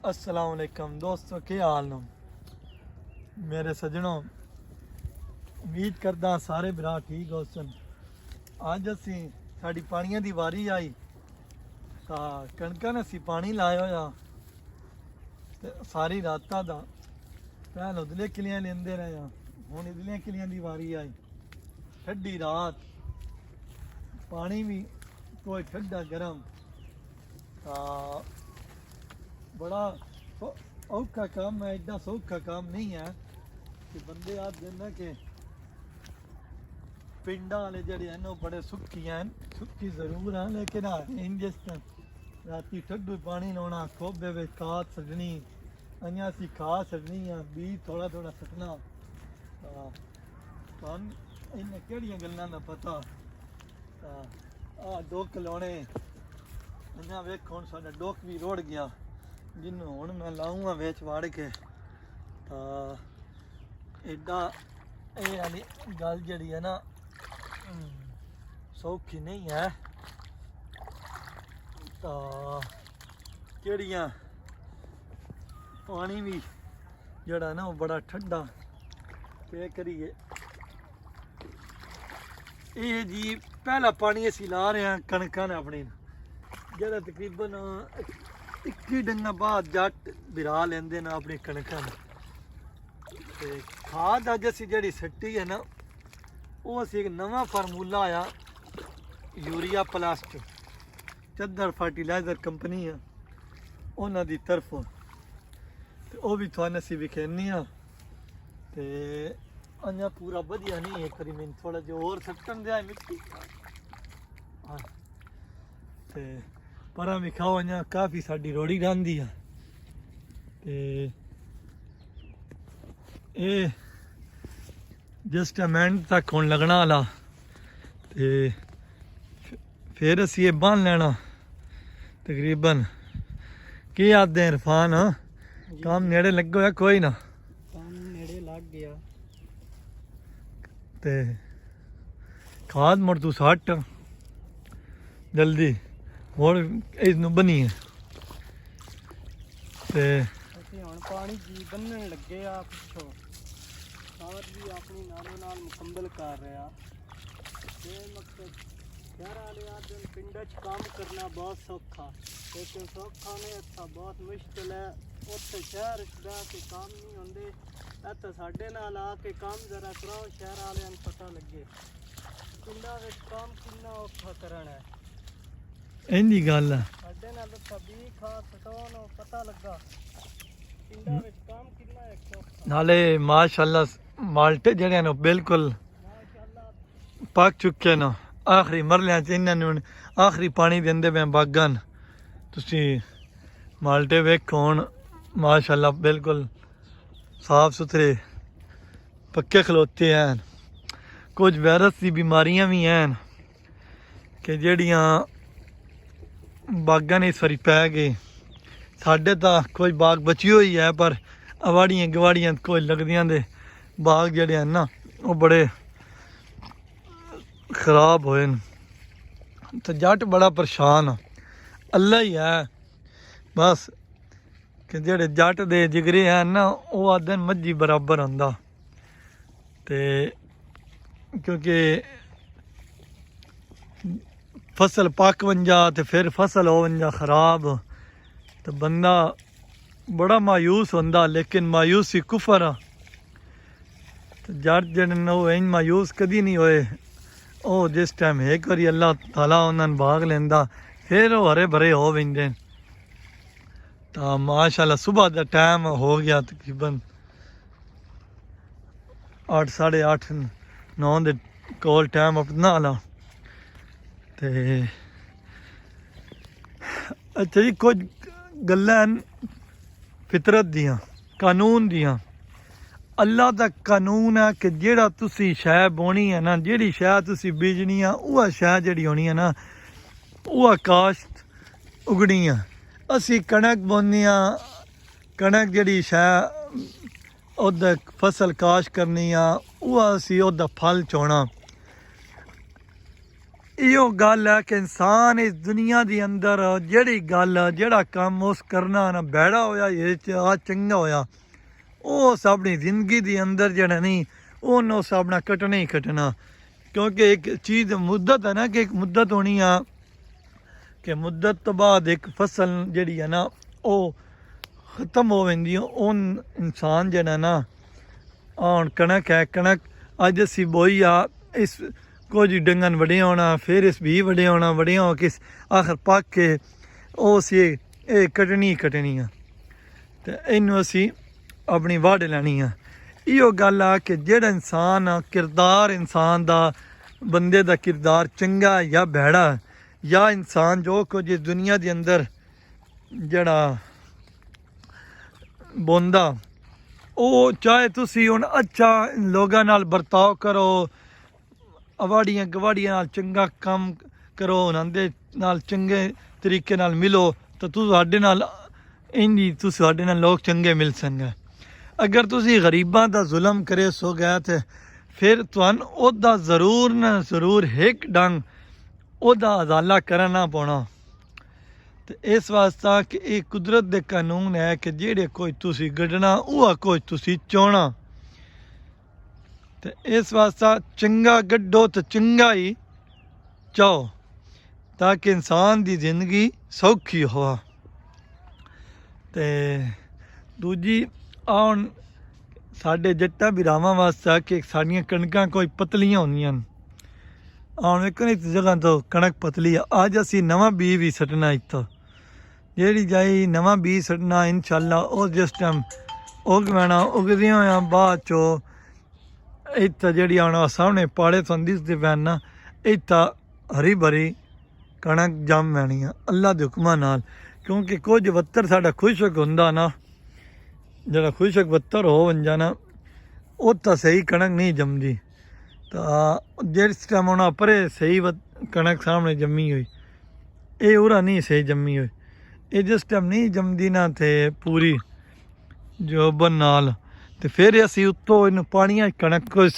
अस्सलाम वालेकुम दोस्तों, क्या हाल न मेरे सजनों। उम्मीद करदा सारे भरा ठीक हो सन। अज असी साड़ी पानियां दी वारी आई तो कणकां ने असी पानी लाया होया ते सारी राता दा पहल उदले किलियां लेंदे रहे। हुण इदलियां किलियां दी वारी आई। ठंडी रात, पानी भी कोई ठंडा गर्म, बड़ा औखा काम है। एडा सौखा काम नहीं है कि बंदे आप देना कि पिंडा वाले जड़े हैं वो बड़े सुखी हैं। सुखी जरूर हैं लेकिन इन जिस राती ठंडू पानी लाना, खोबे में खाद सटनी, अं असी खाद सटनी है, बीज थोड़ा थोड़ा सटना। इन्हें केड़ियां गल्लां दा पता। डोक लाने अं वेख हुण साडा डोक भी रुड़ गया, जिन्हों हुण मैं लाऊंगा विच वड़ के। एडा ये वाली गल जड़ी है ना सौखी नहीं है। तो केड़ियां पानी भी जड़ा ना वो बड़ा ठंडा के करिए। ये जी पहला पानी असी ला रहे हैं कणकां ने अपनी, जरा तकरीबन 21 डंगा बाद जट बिरा लेंदे ना अपनी कणकां ने। ते खाद अज असी जड़ी सट्टी है ना वो असी एक नवा फार्मूला आया यूरिया प्लस चद्दर फर्टिलाइजर कंपनी है उन्हां दी तरफों, ते वो भी तुहानूं असी विखेनी आ। ते अं पूरा वधिया नहीं है, करी मैंने थोड़ा जो और सट्टन दिया मिट्टी ते परा भी खाओ। अं काफ़ी साड़ी रोड़ी रही है। ते ये जिस टाइम एंड तक हुण लगना वाला, ते फिर असी ये बन लेना तकरीबन। की आखदे इरफान, काम नेड़े लगे होया कोई ना? काम नेड़े लग गया। ते खाद मुड़ तू सट जल्दी और इसनूं बनी है। ते ਅਸੀਂ ਹੁਣ ਪਾਣੀ ਜੀ ਬੰਨਣ ਲੱਗੇ ਆ ਪਿੱਛੋਂ। ਖਾਦ ਵੀ ਆਪਣੀ ਨਾਲੋਂ ਨਾਲ ਮੁਕੰਮਲ ਕਰ ਰਿਹਾ। ਇਹ ਮਕਸਦ ਸ਼ਹਿਰ ਵਾਲੇ ਆਦਮੀ ਪਿੰਡਾਂ 'ਚ ਕੰਮ ਕਰਨਾ ਬਹੁਤ ਸੌਖਾ, ਲੇਕਿਨ ਸੌਖਾ ਨਹੀਂ ਇੱਥਾ ਬਹੁਤ ਮੁਸ਼ਕਿਲ ਹੈ। ਉੱਥੇ ਸ਼ਹਿਰ 'ਚ ਜਾ ਕੇ ਕੰਮ ਨਹੀਂ ਹੁੰਦੇ। ਇੱਥੇ ਸਾਡੇ ਨਾਲ ਆ ਕੇ ਕੰਮ ਜ਼ਰਾ ਕਰਾਓ, ਸ਼ਹਿਰ ਵਾਲਿਆਂ ਨੂੰ ਪਤਾ ਲੱਗੇ ਪਿੰਡਾਂ ਵਿੱਚ ਕੰਮ ਕਿੰਨਾ ਔਖਾ ਕਰਨਾ ਹੈ। ਇੰਨੀ ਗੱਲ ਹੈ, ਸਾਡੇ ਨਾਲ ਵੀ ਖਾਦ ਸਟਾਉਣ ਨੂੰ ਪਤਾ ਲੱਗਾ ਪਿੰਡਾਂ ਵਿੱਚ ਕੰਮ ਕਿੰਨਾ ਔਖਾ। ਨਾਲੇ ਮਾਸ਼ਾਅੱਲਾ ਮਾਲਟੇ ਜਿਹੜੇ ਨੇ ਬਿਲਕੁਲ ਮਾਸ਼ਾਅੱਲਾ ਪੱਕ ਚੁੱਕੇ ਨੇ। ਆਖਰੀ ਮਰਲਿਆਂ 'ਚ ਇਹਨਾਂ ਨੂੰ ਆਖਰੀ ਪਾਣੀ ਦਿੰਦੇ ਪਏ ਬਾਗਾਂ ਨੂੰ। ਤੁਸੀਂ ਮਾਲਟੇ ਵੇਖੋ ਹੁਣ माशाल्लाह बिल्कुल साफ सुथरे पक्के खलोते हैं। कुछ वायरस की बीमारियां भी हैं कि जड़ियाँ बागां ने इस वारी पै गए। साढ़े तो कोई बाग बची हुई है, पर अवाड़ियाँ गवाड़ियाँ कोई लगदियां दे बाग जड़े हैं ना वो बड़े खराब होए न। तो जट बड़ा परेशान, अल्लाह ही है बस कि जेड़े जट दे जिगरे हैं ना वो आदे मज्जी बराबर आंदा। ते क्योंकि फसल पक वंजा ते फिर फसल हो वंजा खराब, तो बंदा बड़ा मायूस होंदा। लेकिन मायूसी कुफर आ। तो जट जेड़े न वो इंज मायूस कदी नहीं होए। ओ जिस टाइम एक बारी अल्लाह ताला उन्होंने भाग लेंदा फिर वो हरे भरे हो वेंदे। तो माशाल्लाह सुबह का टाइम हो गया तकरीबन 8 साढ़े 8 9 दे कोल टाइम अपना आला। ते अच्छा जी कुछ गल्लां फितरत दियां कानून दियां। अल्लाह का कानून है कि जेड़ा तुसी शै बोनी है ना, जेड़ी शै तुसी बीजनी है उह शै जेड़ी होनी है ना उह काश्त उगनी है। असी कणक बोने, कणक जड़ी शै ओह्दा फसल काश करनी आ, ओह् असी ओह्दा फल चोना। इहो गल है कि इंसान इस दुनिया के अंदर जेह्ड़ी गल जेह्ड़ा कम्म उस करना ना बैड़ा होया ये आ चंगा होया उस अपनी जिंदगी के अंदर जेह्ड़ा नहीं उन उस अपना कट्टना ही कट्टना क्योंकि एक चीज़ मुद्दत है ना कि एक मुद्दत होनी आ कि मुद्दत तो बाद एक फसल जेह्ड़ी है ना वो ख़त्म हो वेंदी उन इंसान जेह्ड़ा ना हूँ कनक है कनक अज असी बोई आ इस कुछ डंगन वड़े होना फिर इस भी वड़े होना वड़े हो के आखिर पक के उस ये कटनी कटनी आ ते इनू असी अपनी वाड़ लैनी आ इहो गल आ कि जेह्ड़ा इंसान किरदार इंसान दा बंदे दा किरदार चंगा या भैड़ा या इंसान जो कुछ इस दुनिया के अंदर जेह्ड़ा बोंदा ਉਹ ਚਾਹੇ ਤੁਸੀਂ ਹੁਣ ਅੱਛਾ ਲੋਕਾਂ ਨਾਲ ਬਰਤਾਓ ਕਰੋ ਅਵਾੜੀਆਂ ਗਵਾੜੀਆਂ ਨਾਲ ਚੰਗਾ ਕੰਮ ਕਰੋ ਉਹਨਾਂ ਦੇ ਨਾਲ ਚੰਗੇ ਤਰੀਕੇ ਨਾਲ ਮਿਲੋ ਤਾਂ ਤੁਹਾਡੇ ਨਾਲ ਇੰਨੀ ਤੁਹਾਡੇ ਨਾਲ ਲੋਕ ਚੰਗੇ ਮਿਲ ਸਕਣਗੇ ਅਗਰ ਤੁਸੀਂ ਗਰੀਬਾਂ ਦਾ ਜ਼ੁਲਮ ਕਰੇ ਸੋ ਗਿਆ ਤੇ ਫਿਰ ਤੁਹਾਨੂੰ ਉਹਦਾ ਜ਼ਰੂਰ ਨਾ ਜ਼ਰੂਰ ਇੱਕ ਡੰਗ ਉਹਦਾ ਅਜ਼ਾਲਾ ਕਰਨਾ ਪਾਉਣਾ ਤੇ ਇਸ ਵਾਸਤੇ ਕਿ ਇਹ ਕੁਦਰਤ ਦੇ ਕਾਨੂੰਨ ਹੈ ਕਿ ਜਿਹੜੇ ਕੋਈ ਤੁਸੀਂ ਗੱਡਣਾ ਉਹ ਕੋਈ ਤੁਸੀਂ ਚੋਣਾ ਤੇ ਇਸ ਵਾਸਤੇ ਚੰਗਾ ਗੱਡੋ ਤੇ ਚੰਗਾ ਹੀ ਚਾਓ ਤਾਂ ਕਿ ਇਨਸਾਨ ਦੀ ਜ਼ਿੰਦਗੀ ਸੌਖੀ ਹੋਵੇ ਤੇ ਦੂਜੀ ਆਉਣ ਸਾਡੇ ਜੱਟਾਂ ਭਰਾਵਾਂ ਵਾਸਤੇ ਕਿ ਸਾਡੀਆਂ ਕਣਕਾਂ ਕੋਈ ਪਤਲੀਆਂ ਹੁੰਦੀਆਂ ਹਨ ਆਉਣ ਵੇਖੋ ਇਸ ਜਗ੍ਹਾ ਤੋਂ ਕਣਕ ਪਤਲੀ ਆ ਅੱਜ ਅਸੀਂ ਨਵਾਂ ਬੀਜ ਵੀ ਸੱਟਣਾ ਇੱਥੋਂ ਜਿਹੜੀ ਜਾਈ ਨਵਾਂ ਬੀਜ ਸੱਟਣਾ ਇਨਸ਼ਾਅੱਲਾ ਉਹ ਜਿਸ ਟਾਈਮ ਉਗ ਪੈਣਾ ਉਗਦੀਆਂ ਹੋਇਆਂ ਬਾਅਦ ਚੋਂ ਇੱਥੇ ਜਿਹੜੀ ਆਉਣਾ ਸਾਹਮਣੇ ਪਾੜੇ ਤੋਂ ਦਿਸਦੇ ਪੈਣ ਨਾ ਇੱਥੇ ਹਰੀ ਭਰੀ ਕਣਕ ਜੰਮ ਪੈਣੀ ਆ ਅੱਲਾ ਦੇ ਹੁਕਮਾਂ ਨਾਲ ਕਿਉਂਕਿ ਕੁਝ ਵੱਤਰ ਸਾਡਾ ਖੁਸ਼ਕ ਹੁੰਦਾ ਨਾ ਜਿਹੜਾ ਖੁਸ਼ਕ ਵੱਤਰ ਹੋ ਬਣ ਜਾਣਾ ਉਹ ਤਾਂ ਸਹੀ ਕਣਕ ਨਹੀਂ ਜੰਮਦੀ ਤਾਂ ਜਿਸ ਟਾਈਮ ਉਹਨਾਂ ਪਰੇ ਸਹੀ ਕਣਕ ਸਾਹਮਣੇ ਜੰਮੀ ਹੋਈ ਇਹ ਉਰਾ ਨਹੀਂ ਸਹੀ ਜੰਮੀ ਹੋਈ ਇਹ ਜਿਸ ਟਾਈਮ ਨਹੀਂ ਜੰਮਦੀ ਨਾ ਤੇ ਪੂਰੀ ਜੋਬਨ ਨਾਲ ਤੇ ਫਿਰ ਅਸੀਂ ਉੱਤੋਂ ਇਹਨੂੰ ਪਾਣੀਆਂ ਕਣਕ ਕੋਈ